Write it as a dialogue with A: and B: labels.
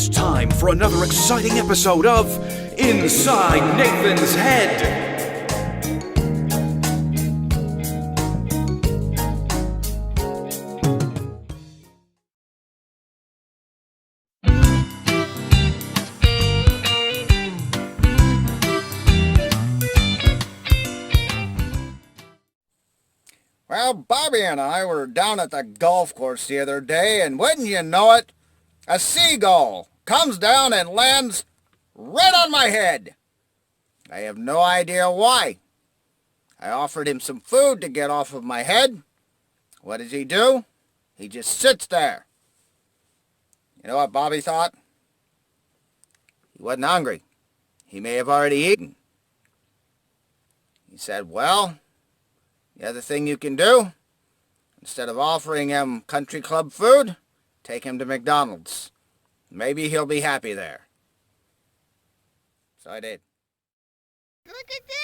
A: It's time for another exciting episode of Inside Nathan's Head.
B: Well, Bobby and I were down at the golf course the other day, and wouldn't you know it, a seagull comes down and lands right on my head. I have no idea why. I offered him some food to get off of my head. What does he do? He just sits there. You know what Bobby thought? He wasn't hungry. He may have already eaten. He said, well, the other thing you can do, instead of offering him country club food, take him to McDonald's. Maybe he'll be happy there. So I did.
C: Look at this!